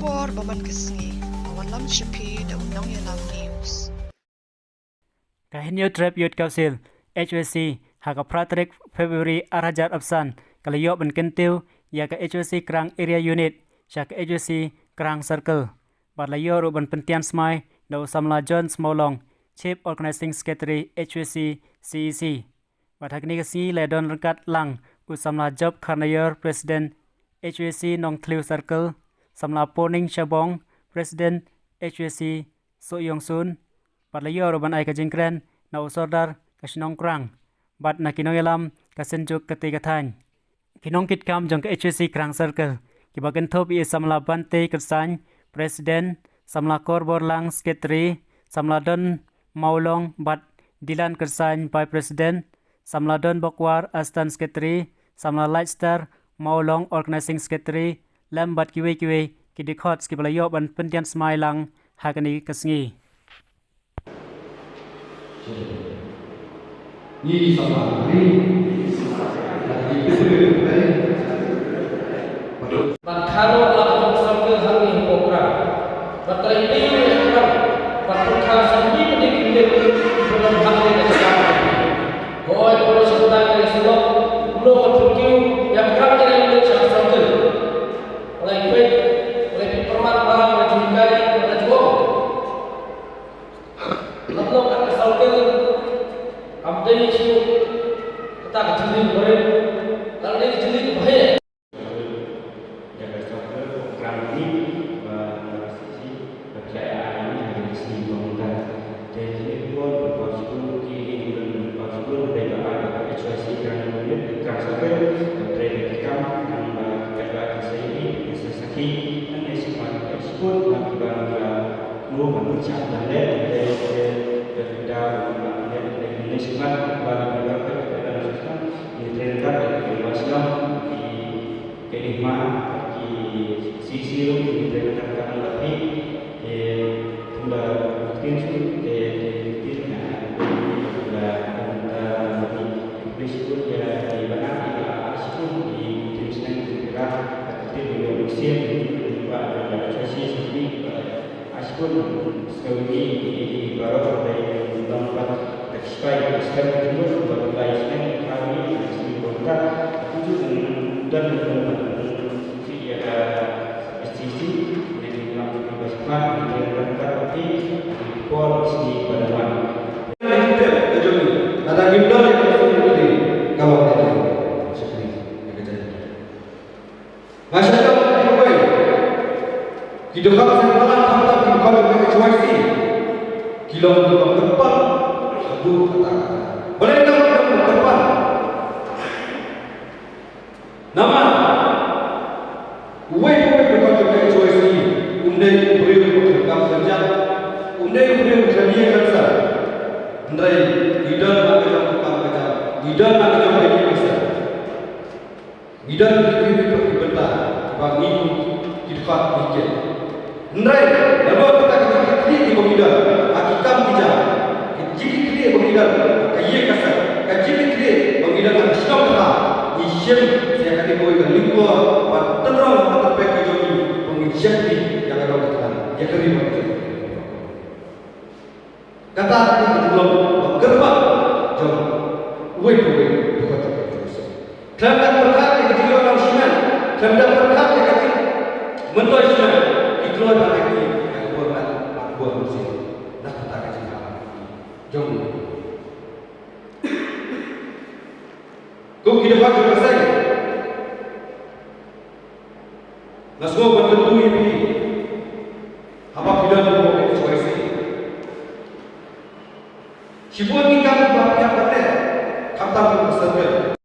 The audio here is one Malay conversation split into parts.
Kwar baman kasngi, awan lam shapi da unang yalam news. Kahinyo trap youth council HOC haka pratrik February arajar absan kalayo ban kentiu ya ka HOC krang area unit sya ka HOC krang circle badlayo ro ban pentian smai da usamla John Smolong chief organizing secretary HOC CEC badhakni kasi ledon rengkat lang usamla job kharnayor president HOC Nong Tliu circle samla Poning Shabong president HOC So Yong Sun badlayo ro ban ai ka jingkren na usordar kasinong krang bat na kinong elam kasenjuk ketiga than kinong kitkam jong ka HOC krang circle kibagan thop i samla bante kersan president samla korbor lang secretary samla don maulong bat dilan kersan by president samla don bokwar astan secretary samla lightstar maulong organizing secretary lam bat kiwe kidikot skibalayo ban pentian smailang hagani kasngi Ni sama hari lagi betul Matkano lakukan sambil hari hipokra. Baterai ini sekarang patutlah sendiri mendidik belum hari keselamatan. Hoi kalau sebentar dari sebelum belum berpikir yang kami dari Indonesia sambil oleh baik oleh perman para penjungkari oleh juga. Lalu kata sambil Amdani itu kita kecilin boleh, kalau dia kecilin bahaya. Jaga sokol program ini sisi kepercayaan ini harus dibangunkan. Jadi pun berpasukan kiri dan berpasukan mereka ada kecuali kerana melihat kerasakal mereka yang berkata saya ini sesaki dan esok ekspor dan bangga lu manusia dan dari Nisbat bagi mereka dalam sistem diterapkan di Islam di keimanan di sisi itu diterapkan lebih sudah mungkin Kristus ya di mana asal di Kristen juga seperti di Rusia juga ada sesi seperti asal sekali di barat dari tempat supaya sekarang itu berbagai sistem kami di kota itu dan fungsi SCC yang dilakukan bersama dengan tapi polisi di Padawan. Ada gimdol yang seperti kalau ada seperti yang masyarakat yang baik hidup kami malam kita kalau kecuali kilo depan boleh tak kita depan nama uwe bukan juga choice ini undai beri berkam kerja undai beri kerja kerja undai idan nak kerja kerja idan nak kerja ini bisa idan beri berbeda bagi kita mikir undai lalu kita kerja di komida akitam kita jiki pengidap kaya kasar kajili kire pengidap sikap kena isyam saya akan dibawakan lingkua paterang terbaik kejoni pengisyam yang akan kita yang terima kata ini belum gerbang jom wait bukan terus kerana berkat yang kecil orang sinan kerana berkat yang kecil mentua sinan itu adalah lagi yang buat musim nak kita kecil jom kau kita pakai bahasa ini. Nasmo bertentu ini. Apa kita mau choice? Sibuan kita buat yang benar. Kata bersedia.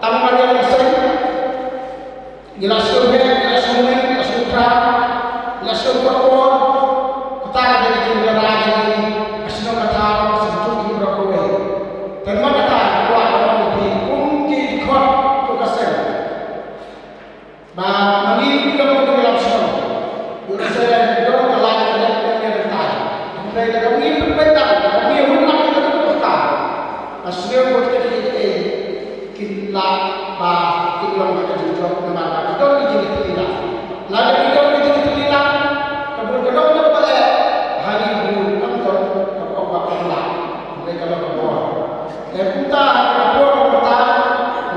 tamaman yang sering jelaskan asukra jelaskan korpor kita ada di negara ini asno kata sebut di berkowe dan mana kata kuat orang di kunci khot tu kasih bah magi kita mau dalam semua udah saya dorong kalah dan rentan mulai dari kami berbeda kami rumah kita berkata asno buat kita kita bah kita nak jujur nama kita ni jadi tidak lalu kita ni jadi tidak kemudian kita pada hari ini kantor apa apa mereka nak buat dan kita apa kita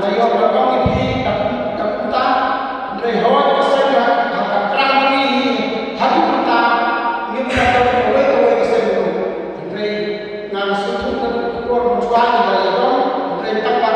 layak berkami di kita dari hawa kesaja akan terang ini hati kita ini kita boleh kesaja dari ngan suatu keluar mencuat dari orang dari tempat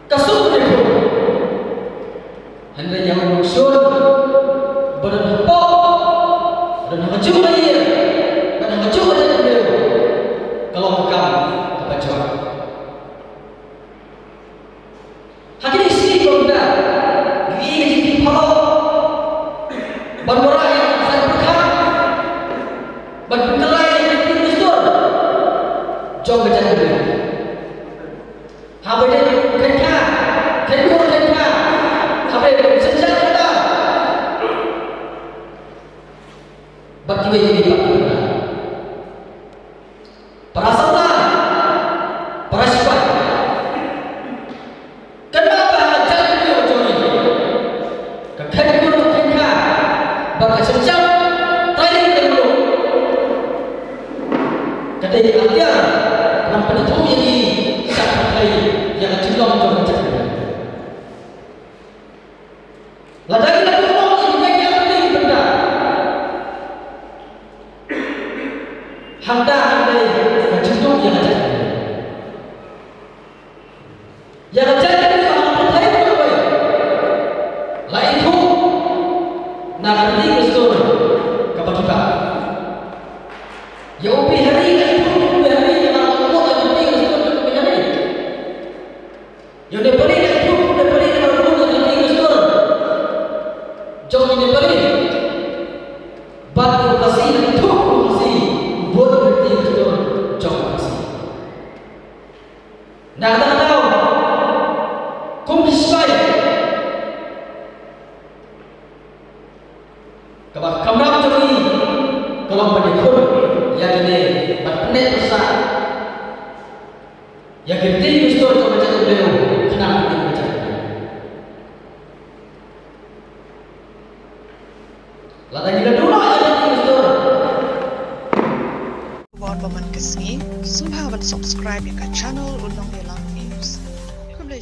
Kasut Anda yang maksud berhempok dan hajung lagi dan hajung aja beliau kalau bukan kebaca. Hakiki sini benda gigi gigi palo bermurah yang saya berkah berpengelai yang dimustur jom berjalan beliau. Habis dia kerja, habis sejak kita bertiwi ini kita para saudara, para sifat. Kenapa jalan beliau jauh ini? Kerja kerja, bagi sejak tadi dulu. Ketika dia nampak itu jadi sampai yang jelas jauh jauh. Lagi lagi orang ini yang penting benda. Handa kecenderung yang ada. Yang ada itu orang percaya apa? Lain itu nak kerja betul kepada kita. Ya ubi hari itu ubi hari yang orang tua yang kerja betul ubi hari. Yang diberi itu diberi yang orang tua yang kerja betul. Jauh ini beri batu kasih dan itu kasih buat berarti betul jauh kasih. Nak tahu kumpisai kalau kamera jauh kalau berdekor yang ini berpenet besar yang kerja betul jauh macam beliau kenapa dia macam lagi dulu ada betul. Buat paman kesini, sumber subscribe ke channel Unang Nilang News. Kembali